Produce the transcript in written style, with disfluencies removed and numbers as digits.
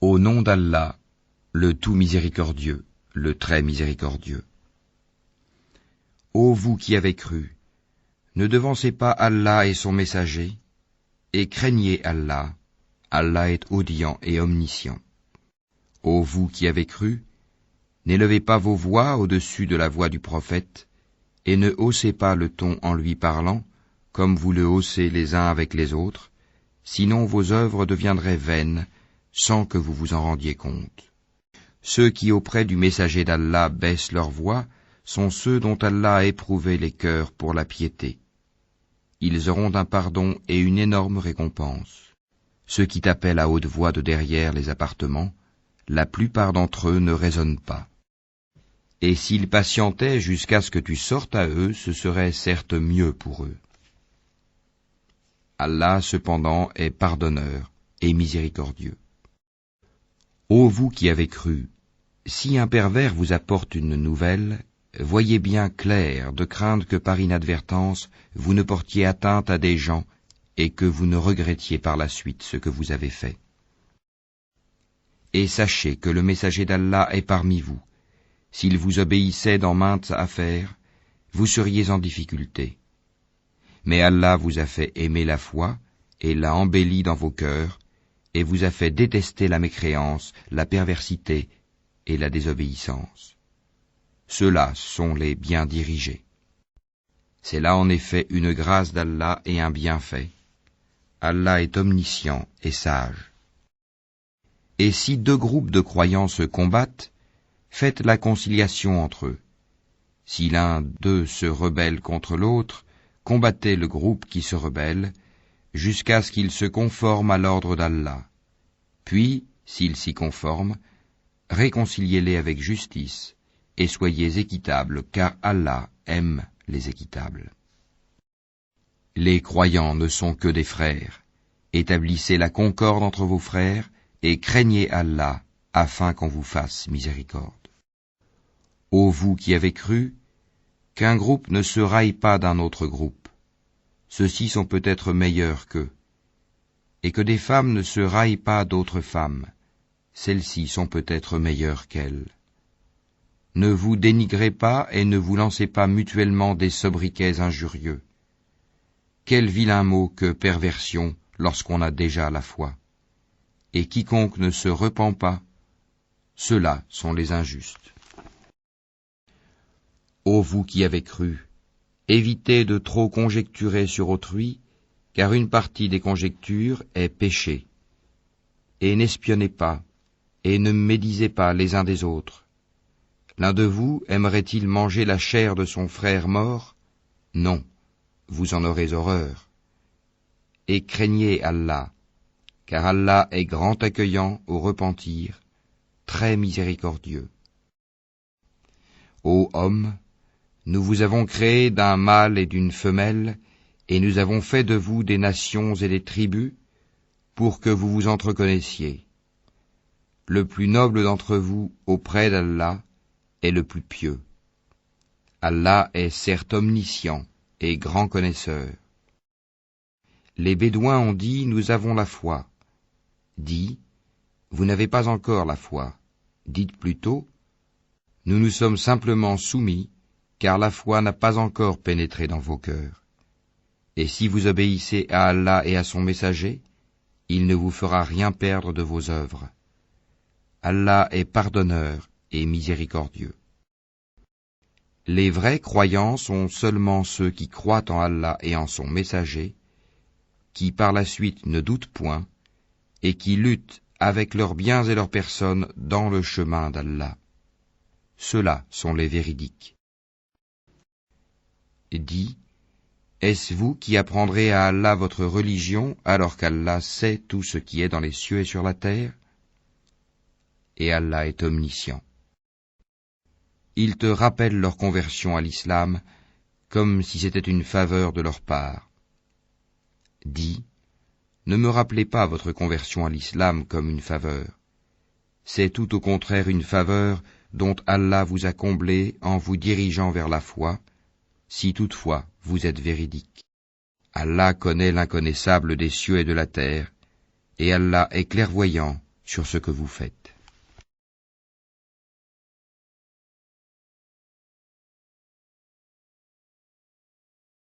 Au nom d'Allah, le tout miséricordieux, le très miséricordieux. Ô vous qui avez cru, ne devancez pas Allah et son messager, et craignez Allah, Allah est audient et omniscient. Ô vous qui avez cru, n'élevez pas vos voix au-dessus de la voix du prophète, et ne haussez pas le ton en lui parlant, comme vous le haussez les uns avec les autres, sinon vos œuvres deviendraient vaines, sans que vous vous en rendiez compte. Ceux qui auprès du messager d'Allah baissent leur voix sont ceux dont Allah a éprouvé les cœurs pour la piété. Ils auront un pardon et une énorme récompense. Ceux qui t'appellent à haute voix de derrière les appartements, la plupart d'entre eux ne raisonnent pas. Et s'ils patientaient jusqu'à ce que tu sortes à eux, ce serait certes mieux pour eux. Allah, cependant, est pardonneur et miséricordieux. Ô vous qui avez cru, si un pervers vous apporte une nouvelle, voyez bien clair de craindre que par inadvertance vous ne portiez atteinte à des gens et que vous ne regrettiez par la suite ce que vous avez fait. Et sachez que le messager d'Allah est parmi vous. S'il vous obéissait dans maintes affaires, vous seriez en difficulté. Mais Allah vous a fait aimer la foi et l'a embellie dans vos cœurs, et vous a fait détester la mécréance, la perversité et la désobéissance. Ceux-là sont les bien dirigés. C'est là en effet une grâce d'Allah et un bienfait. Allah est omniscient et sage. Et si deux groupes de croyants se combattent, faites la conciliation entre eux. Si l'un d'eux se rebelle contre l'autre, combattez le groupe qui se rebelle, jusqu'à ce qu'il se conforme à l'ordre d'Allah. Puis, s'il s'y conforme, réconciliez-les avec justice, et soyez équitables, car Allah aime les équitables. Les croyants ne sont que des frères. Établissez la concorde entre vos frères, et craignez Allah, afin qu'on vous fasse miséricorde. Ô vous qui avez cru, qu'un groupe ne se raille pas d'un autre groupe. Ceux-ci sont peut-être meilleurs qu'eux. Et que des femmes ne se raillent pas d'autres femmes. Celles-ci sont peut-être meilleures qu'elles. Ne vous dénigrez pas et ne vous lancez pas mutuellement des sobriquets injurieux. Quel vilain mot que perversion lorsqu'on a déjà la foi. Et quiconque ne se repent pas, ceux-là sont les injustes. Ô vous qui avez cru, évitez de trop conjecturer sur autrui, car une partie des conjectures est péché. Et n'espionnez pas, et ne médisez pas les uns des autres. L'un de vous aimerait-il manger la chair de son frère mort? Non, vous en aurez horreur. Et craignez Allah, car Allah est grand accueillant au repentir, très miséricordieux. Ô homme, nous vous avons créé d'un mâle et d'une femelle, et nous avons fait de vous des nations et des tribus, pour que vous vous entreconnaissiez. Le plus noble d'entre vous auprès d'Allah est le plus pieux. Allah est certes omniscient et grand connaisseur. Les Bédouins ont dit, nous avons la foi. Dis, vous n'avez pas encore la foi. Dites plutôt, nous nous sommes simplement soumis, car la foi n'a pas encore pénétré dans vos cœurs. Et si vous obéissez à Allah et à son messager, il ne vous fera rien perdre de vos œuvres. Allah est pardonneur et miséricordieux. Les vrais croyants sont seulement ceux qui croient en Allah et en son messager, qui par la suite ne doutent point, et qui luttent avec leurs biens et leurs personnes dans le chemin d'Allah. Ceux-là sont les véridiques. Dis, est-ce vous qui apprendrez à Allah votre religion alors qu'Allah sait tout ce qui est dans les cieux et sur la terre? Et Allah est omniscient. Ils te rappellent leur conversion à l'islam comme si c'était une faveur de leur part. Dis, ne me rappelez pas votre conversion à l'islam comme une faveur. C'est tout au contraire une faveur dont Allah vous a comblé en vous dirigeant vers la foi, si toutefois vous êtes véridique. Allah connaît l'inconnaissable des cieux et de la terre, et Allah est clairvoyant sur ce que vous faites.